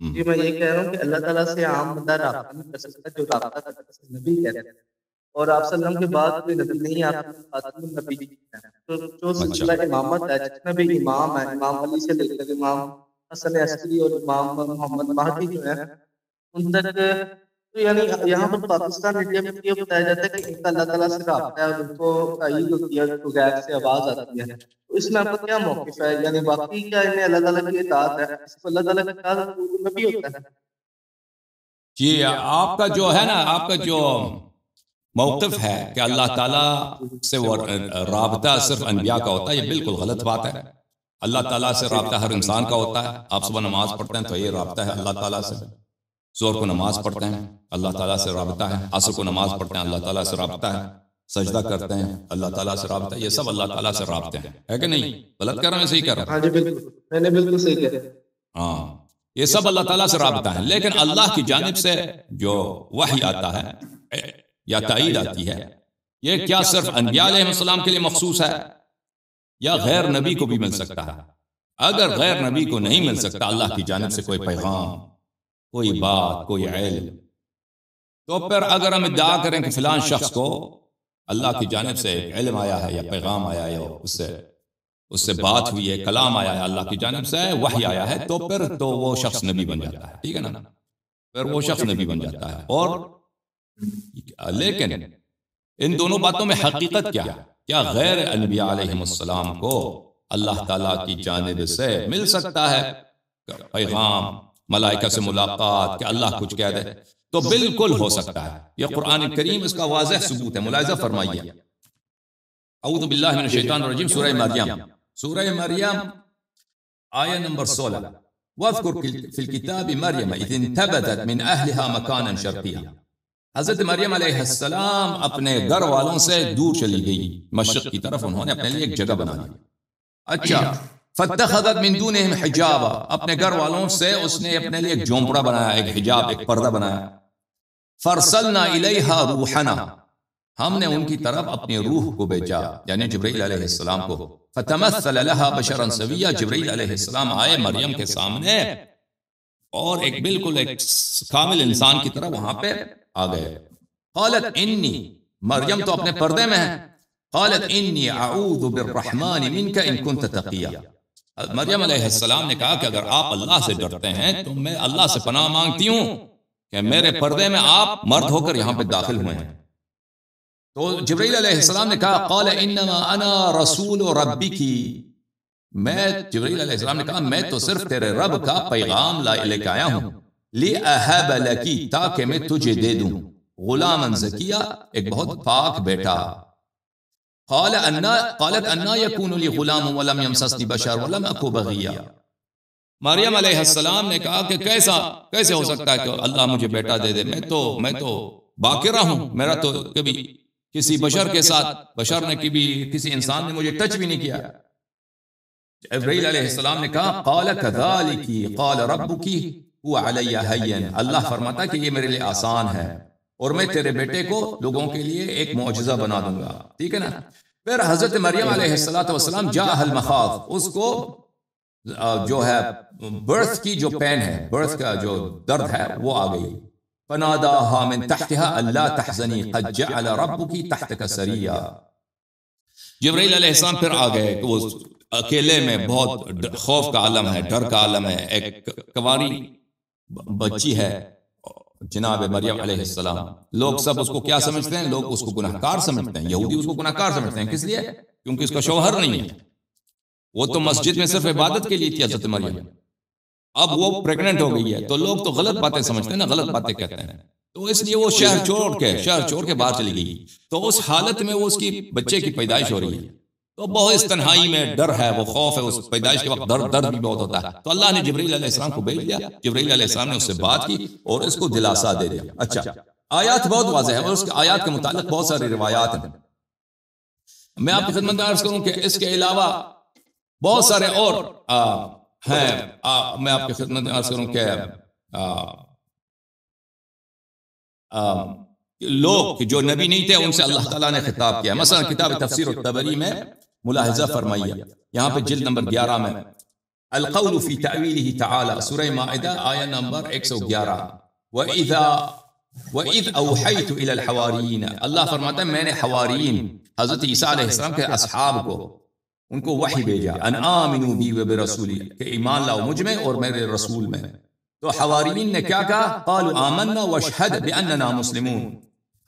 جی میں یہ کہہ رہا ہوں کہ اللہ تعالیٰ سے عام بندہ رابطہ نہیں کر سکتا جو رابطہ کر سکتا ہے نبی کہتے ہیں، اور آپ صلی اللہ علیہ وسلم کے بعد کوئی نبی نہیں، آپ خاتم النبی ہیں۔ تو جو اچھا سلسلہ امامت ہے، جتنے بھی امام ہیں، امام علی سے لے کر امام حسن عسکری اور امام محمد مہدی جو ہیں ان تک، تو یعنی یہاں پر پاکستان انڈیا میں یہ بتایا جاتا ہے کہ ان کا اللہ تعالیٰ سے رابطہ ہے اور ان کو تائید ہوتی ہے، ان کو غیب سے آواز آتی ہے، تو اس میں آپ کا کیا موقف ہے؟ یعنی واقعی کیا انہیں اللہ تعالیٰ کی اطاعت ہے؟ اس کو اللہ تعالیٰ کی اطاعت نبی ہوتا ہے؟ جی، آپ کا جو ہے نا، آپ کا جو موقف ہے کہ اللہ تعالیٰ سے وہ رابطہ صرف انبیاء کا ہوتا ہے، یہ بالکل غلط بات ہے۔ اللہ تعالیٰ سے رابطہ ہر انسان کا ہوتا ہے۔ آپ صبح نماز پڑھتے ہیں تو یہ رابطہ ہے اللہ تعالیٰ سے، ظہر کو نماز پڑھتے ہیں اللہ تعالیٰ سے رابطہ ہے، عصر کو نماز پڑھتے ہیں اللہ تعالیٰ سے رابطہ ہے، سجدہ کرتے ہیں اللہ تعالیٰ سے رابطہ ہے، یہ سب اللہ تعالیٰ سے رابطے ہیں، ہے کہ نہیں؟ غلط کہہ رہا ہوں یا صحیح کہہ رہا ہوں؟ ہاں جی بالکل، میں نے بالکل صحیح کہا۔ ہاں، یہ سب اللہ تعالیٰ سے رابطہ ہے، لیکن اللہ کی جانب سے جو وحی آتا ہے یا تائید آتی ہے، یہ کیا صرف انبیاء علیہ السلام کے لیے مخصوص ہے یا غیر نبی کو بھی مل سکتا ہے؟ اگر غیر نبی کو نہیں مل سکتا اللہ کی جانب سے کوئی پیغام، کوئی بات، کوئی علم، تو پھر اگر ہم ادعا کریں کہ فلان شخص کو اللہ کی جانب سے ایک علم آیا ہے یا پیغام آیا ہے یا اس سے بات ہوئی ہے، کلام آیا ہے اللہ کی جانب سے، وحی آیا ہے، تو پھر تو وہ شخص نبی بن جاتا ہے، ٹھیک ہے نا؟ پھر وہ شخص نبی بن جاتا ہے۔ اور لیکن ان دونوں باتوں میں حقیقت کیا ہے؟ کیا غیر انبیاء علیہ السلام کو اللہ تعالیٰ کی جانب سے مل سکتا ہے پیغام، ملائکہ سے ملاقات، کہ اللہ کچھ کہہ دے؟ تو بالکل ہو سکتا ہے، یہ قرآن کریم اس کا واضح ثبوت ہے۔ ملاحظہ فرمائیے، اعوذ باللہ من الشیطان الرجیم، سورہ مریم، سورہ مریم آیہ نمبر 16، وَاذْكُرْ فِي الْكِتَابِ مَرْيَمَ إِذِ انْتَبَذَتْ مِنْ أَهْلِهَا مَكَانًا شَرْقِيًّا۔ حضرت مریم علیہ السلام اپنے گھر والوں سے دور چلی گئی، مشرق کی طرف انہوں نے اپنے لیے ایک جگہ بنا لی۔ اچھا، فَاتَّخَذَتْ مِن دُونِهِمْ حِجَابًا، اپنے گھر والوں سے اس نے اپنے لیے ایک جھونپڑا بنایا، ایک حجاب، ایک پردہ بنایا۔ فَأَرْسَلْنَا إِلَيْهَا رُوحَنَا، ہم نے ان کی طرف اپنی روح کو بھیجا، یعنی جبرائیل علیہ السلام کو۔ فَتَمَثَّلَ لَهَا بَشَرًا سَوِيًّا، جبرائیل علیہ السلام آئے مریم کے سامنے اور ایک بالکل ایک کامل انسان کی طرح وہاں پہ آ گئے۔ قالت انی، مریم تو اپنے پردے میں ہے، قالت انی اعوذ بالرحمن منک ان کنت تقیا۔ مریم علیہ السلام نے کہا کہ اگر آپ اللہ سے ڈرتے ہیں تو میں اللہ سے پناہ مانگتی ہوں کہ میرے پردے میں آپ مرد ہو کر یہاں پہ داخل ہوئے ہیں۔ تو جبرائیل علیہ السلام نے کہا قال انما انا رسول ربک، میں، جبرائیل علیہ السلام نے کہا میں تو صرف تیرے رب کا پیغام لے کے آیا ہوں، لِأَهَبَ لَكِ، تاکہ میں تجھے دے دوں، غلاما زکیہ، ایک بہت پاک بیٹا۔ قالت انا یکون لی غلام ولم یمسسنی بشر ولم اکو بغیا۔ مریم علیہ السلام نے کہا کہ کیسے ہو سکتا ہے کہ اللہ مجھے بیٹا دے دے، میں تو باکرہ ہوں، میرا تو کبھی کسی بشر کے ساتھ، بشر نے کسی انسان نے مجھے ٹچ بھی نہیں کیا۔ جبرائیل علیہ السلام نے کہا قال کذالک قال ربک هو علی ہین، اللہ فرماتا کہ یہ میرے لیے آسان ہے اور میں تیرے بیٹے کو لوگوں کے لیے ایک معجزہ بنا دوں گا، ٹھیک ہے نا؟ پھر حضرت مریم علیہ السلام جاء المخاض، اس کو جو ہے برتھ کی جو پین ہے، برتھ کا جو درد ہے وہ آ گئی۔ فناداها من تحتها الا تحزنی قد جعل ربک تحتک سریا۔ جبرائیل علیہ السلام پھر آ گئے کہ وہ اکیلے میں بہت خوف کا عالم ہے، ڈر کا عالم ہے، ایک کنواری بچی ہے جناب مریم علیہ السلام۔ لوگ سب اس کو کیا سمجھتے ہیں؟ لوگ اس کو گناہ کار سمجھتے ہیں، یہودی اس کو گناہ کار سمجھتے ہیں۔ کس لیے؟ کیونکہ اس کا شوہر نہیں ہے، وہ تو مسجد میں صرف عبادت کے لیے تھی حضرت مریم، اب وہ پریگننٹ ہو گئی ہے، تو لوگ تو غلط باتیں سمجھتے ہیں نا، غلط باتیں کہتے ہیں، تو اس لیے وہ شہر چھوڑ کے باہر چلی گئی۔ تو اس حالت میں وہ اس کی بچے کی پیدائش ہو رہی ہے، تو بہت اس تنہائی میں ڈر ہے، وہ خوف ہے، اس پیدائش کے وقت درد بھی بہت ہوتا ہے۔ تو اللہ نے جبرائیل علیہ السلام کو بھیج دیا، جبرائیل علیہ السلام نے اس سے بات کی اور اس کو دلاسا دے دیا۔ اچھا، آیات بہت واضح ہے اور اس کے آیات کے متعلق بہت ساری روایات ہیں۔ میں آپ کی خدمت میں عرض کروں کہ اس کے علاوہ بہت سارے اور ہیں، میں آپ کی خدمت میں عرض کروں کہ لوگ جو نبی نہیں تھے ان سے اللہ تعالیٰ نے خطاب کیا، مثلا کتاب تفسیر الطبری میں ملاحظہ فرمائیے، یہاں پہ جلد نمبر 11 میں القول فی تعویلہ تعالی، سورہ مائدہ آیہ نمبر 111. وَإِذْ أَوْحَيْتُ إِلَى الْحَوَارِيِّينَ، اللہ فرماتا ہے میں نے حواریین حضرت عیسیٰ علیہ السلام کے اصحاب کو ان کو وحی بھیجا، ان آمنوا بی وبرسولی، کہ ایمان لاؤ مجھ میں اور میرے رسول میں. تو حواریین نے کیا کہا؟ قالوا آمنا واشہد بأننا مسلمون.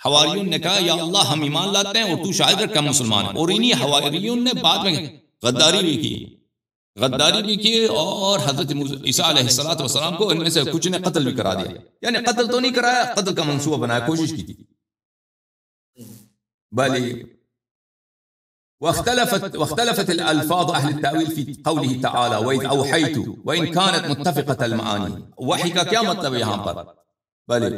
حواریون نے کہا یا اللہ ہم ایمان لاتے ہیں اور تو شاہد رکھ ہم مسلمان ہیں. اور انہی حواریون نے بعد میں غداری بھی کی اور حضرت عیسیٰ علیہ السلام کو ان میں سے کچھ نے قتل بھی کرا دیا. یعنی قتل تو نہیں کرایا، قتل کا منصوبہ بنایا، کوشش کی تھی. بلی واختلفت الالفاظ اہل التاویل فی قوله تعالی وَإِذْ أَوْحَيْتُ وَإِنْ كَانَتْ مُتَّفِقَةَ الْمَعَانِي. وحی کا کیا مطلب ہے یہاں پر؟ بلی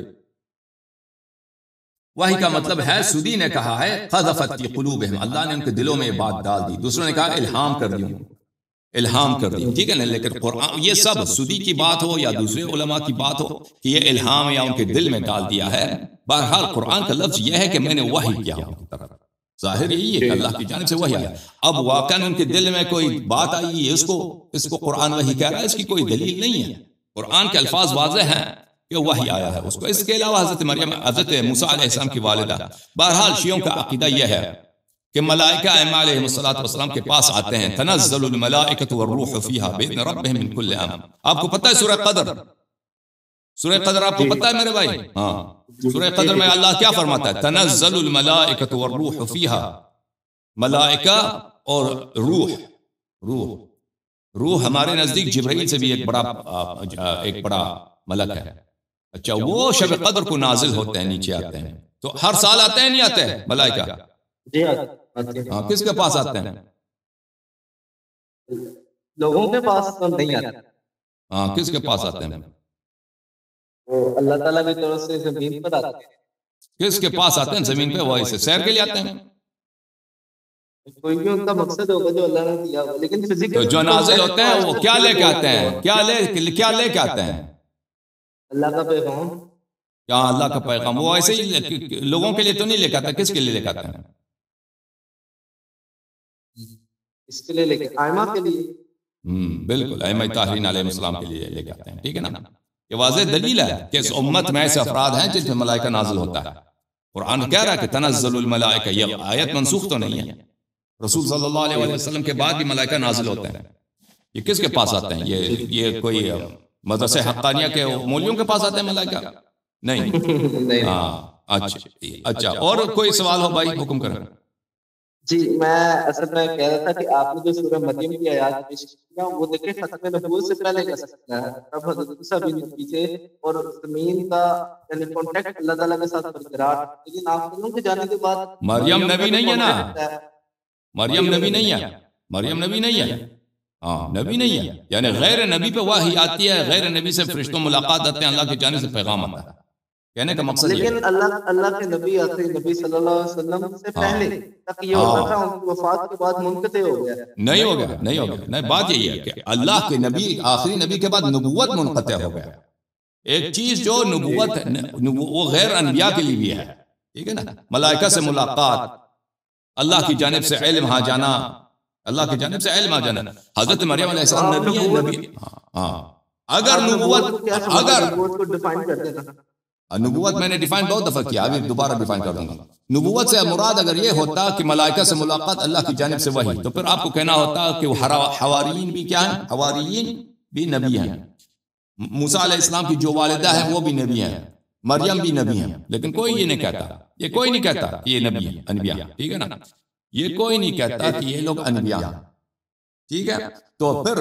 وحی کا مطلب ہے، سدی نے کہا ہے قذفت فی قلوبہم، اللہ نے ان کے دلوں میں یہ بات ڈال دی. دوسروں نے کہا الہام کر دی. ٹھیک ہے نا. لیکن قرآن یہ سب سدی کی بات ہو یا دوسرے علماء کی بات ہو کہ یہ الہام یا ان کے دل میں ڈال دیا ہے، بہرحال قرآن کا لفظ یہ ہے کہ میں نے وحی کیا ان کی طرف. ظاہر یہی ہے کہ اللہ کی جانب سے وحی آیا. اب واقعاً ان کے دل میں کوئی بات آئی ہے، اس کو قرآن وحی کہہ رہا ہے، اس کی کوئی دلیل نہیں ہے. قرآن کے الفاظ واضح ہیں کہ وحی آیا ہے اس کو. اس کے علاوہ حضرت موسیٰ علیہ السلام کی والدہ. بہرحال شیعوں کا عقیدہ یہ ہے کہ ملائکہ علیہ السلام کے پاس آتے ہیں، تنزل الملائکۃ والروح فیہا بإذن ربہم من کل امر. آپ کو پتہ ہے سورہ قدر آپ کو پتہ ہے میرے بھائی؟ ہاں، سورہ قدر میں اللہ کیا فرماتا ہے؟ تنزل الملائکۃ والروح فیہا. ملائکہ اور روح ہمارے نزدیک جبرائیل سے بھی ایک بڑا ملک ہے. اچھا، وہ شب قدر کو نازل ہوتے ہیں، نیچے آتے ہیں. تو ہر سال آتے ہیں نہیں آتے ملائکہ؟ ہاں، کس کے پاس آتے ہیں؟ لوگوں کے پاس تو نہیں آتے. ہاں، کس کے پاس آتے ہیں؟ وہ اللہ تعالیٰ کی طرف سے زمین پر آتے ہیں. کس کے پاس آتے ہیں زمین پہ؟ وہی سے سیر کے لیے آتے ہیں. کوئی بھی ان کا مقصد ہوگا جو اللہ نے دیا ہو، لیکن تو جو نازل ہوتے ہیں وہ کیا لے کے آتے ہیں؟ کیا لے کے آتے ہیں؟ اللہ کا پیغام. کیا اللہ کا پیغام؟ وہ ایسے ہی لوگوں کے لیے تو نہیں لے کے آتا. کس کے لیے لے کے آتے ہیں؟ اس کے لیے لے کے ائمہ کے لیے. بالکل، ائمہ طاہرین علیہ السلام کے لیے لے کے آتے ہیں. ٹھیک ہے نا. یہ واضح دلیل ہے کہ اس امت میں ایسے افراد ہیں جن پہ ملائکہ نازل ہوتا ہے. قرآن کہہ رہا ہے کہ تنزل الملائکہ. یہ آیت منسوخ تو نہیں ہے. رسول صلی اللہ علیہ وسلم کے بعد بھی ملائکہ نازل ہوتے ہیں. یہ کس کے پاس آتے ہیں؟ یہ کوئی مدرسہ حقانیہ کے مولویوں کے پاس آتے ہیں ملائکہ؟ نہیں. ہاں، اچھا. اور کوئی سوال ہو بھائی حکم کریں. جی، میں اصل میں کہہ رہا تھا کہ آپ نے جو سورہ مریم کی آیات پیش کیا وہ دیکھیں ختم نبوت سے پہلے کا سکتا ہے. تب حضرت عیسیٰ بن نبی تھے اور زمین کا یعنی کانٹیکٹ اللہ تعالیٰ کے ساتھ برقرار. لیکن آپ لوگوں کے جانے کے بعد مریم نبی نہیں ہے نا. مریم نبی نہیں ہے. ہاں، نبی نہیں ہے. یعنی غیر نبی پہ وحی آتی ہے، غیر نبی سے فرشتوں ملاقات آتے ہیں، اللہ کی جانب سے پیغام آتا ہے. کہنے کا مقصد یہ ہے. لیکن اللہ کے نبی آتے نبی صلی اللہ علیہ وسلم سے پہلے تک یہ ہوتا تھا، ان کی وفات کے بعد منقطع ہو گیا. نہیں ہو گیا. نہیں، بات یہی ہے کہ اللہ کے نبی، آخری نبی کے بعد نبوت منقطع ہو گیا. ایک چیز جو نبوت وہ غیر انبیاء کے لیے بھی ہے. ٹھیک ہے نا. ملائکہ سے ملاقات، اللہ کی جانب سے علم آ جانا، حضرت مریم علیہ السلام نبی ہے. ہاں، اگر نبوت میں نے ڈیفائن بہت دفعہ کیا، ابھی دوبارہ ڈیفائن کر دوں گا. نبوت سے مراد اگر یہ ہوتا کہ ملائکہ سے ملاقات اللہ کی جانب سے وحی، تو پھر آپ کو کہنا ہوتا کہ وہ حواریین بھی کیا ہیں؟ حواریین بھی نبی ہیں. موسیٰ علیہ السلام کی جو والدہ ہے وہ بھی نبی ہیں، مریم بھی نبی ہیں. لیکن کوئی یہ نہیں کہتا کہ یہ نبی ہیں، انبیاء. ٹھیک ہے نا. یہ کوئی نہیں کہتا کہ یہ لوگ انبیاء ہیں. ٹھیک ہے. تو پھر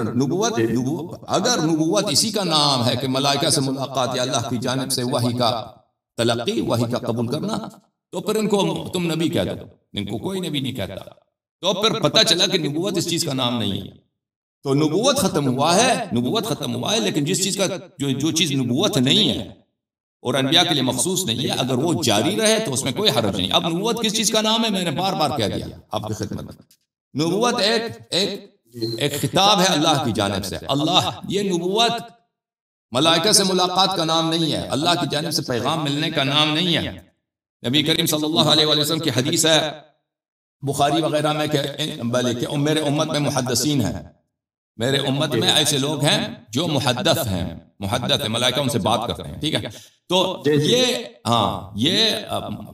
اگر نبوت اسی کا نام ہے کہ ملائکہ سے ملاقات یا اللہ کی جانب سے وحی کا تلقی، وحی کا قبول کرنا، تو پھر ان کو تم نبی کہہ دو. ان کو کوئی نبی نہیں کہتا. تو پھر پتہ چلا کہ نبوت اس چیز کا نام نہیں ہے. تو نبوت ختم ہوا ہے، لیکن جس چیز کا جو چیز نبوت نہیں ہے اور انبیاء کے لیے مخصوص نہیں ہے، اگر وہ جاری رہے تو اس میں کوئی حرج نہیں. اب نبوت کس چیز کا نام ہے؟ میں نے بار بار کہہ دیا آپ کی خدمت میں. نبوت ایک خطاب ہے اللہ کی جانب سے. یہ نبوت ملائکہ سے ملاقات کا نام نہیں ہے، اللہ کی جانب سے پیغام ملنے کا نام نہیں ہے. نبی کریم صلی اللہ علیہ وسلم کی حدیث ہے بخاری وغیرہ میں کہ میرے امت میں محدثین ہیں، میرے امت میں ایسے لوگ ہیں جو محدث ہیں، محدث ملائکہ ان سے بات کرتے ہیں، ٹھیک ہے؟ تو یہ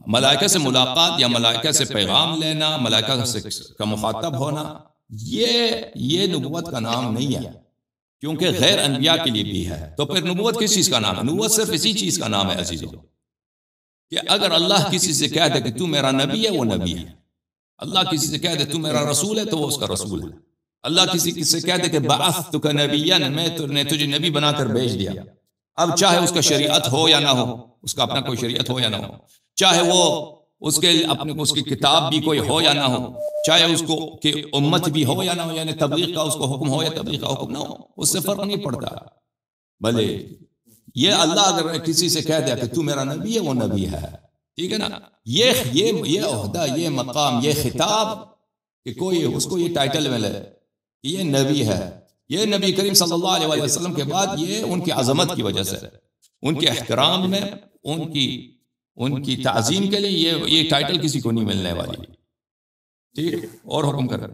ملائکہ سے ملاقات یا ملائکہ سے پیغام لینا، ملائکہ سے کا مخاطب ہونا، یہ نبوت کا نام نہیں ہے، کیونکہ غیر انبیاء کے لیے بھی ہے۔ تو پھر نبوت کس چیز کا نام ہے؟ نبوت صرف اسی چیز کا نام ہے عزیزو، کہ اگر اللہ کسی سے کہہ دے کہ تو میرا نبی ہے، وہ نبی ہے۔ اللہ کسی سے کہہ دے تو میرا رسول ہے، تو وہ اس کا رسول ہے۔ اللہ کسی سے کہہ دے کہ بعثتک نبیا، میں نے تجھے نبی بنا کر بھیج دیا، اب چاہے اس کا شریعت ہو یا نہ ہو، اس کا اپنا کوئی شریعت ہو یا نہ ہو، چاہے وہ اس کی کتاب بھی کوئی ہو یا نہ ہو، چاہے اس کو کہ امت بھی ہو یا نہ ہو، یعنی تبلیغ کا اس کو حکم ہو یا تبلیغ کا حکم نہ ہو، اس سے فرق نہیں پڑتا۔ بھلے یہ اللہ اگر کسی سے کہہ دیا کہ تو میرا نبی ہے، وہ نبی ہے، ٹھیک ہے نا؟ یہ عہدہ، یہ مقام، یہ خطاب کہ کوئی اس کو یہ ٹائٹل ملے، یہ نبی ہے، یہ نبی کریم صلی اللہ علیہ وسلم کے بعد یہ ان کی عظمت کی وجہ سے، ان کے احترام میں، ان کی تعظیم کے لیے یہ ٹائٹل کسی کو نہیں ملنے والی، ٹھیک؟ اور حکم کر۔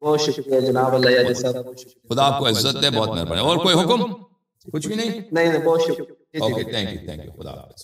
بہت شکریہ جناب، اللہ صاحب، خدا آپ کو عزت دے، بہت مہربانی۔ اور کوئی حکم؟ کچھ بھی نہیں؟ نہیں، بہت شکریہ، اوکے، تھینک یو، خدا حافظ۔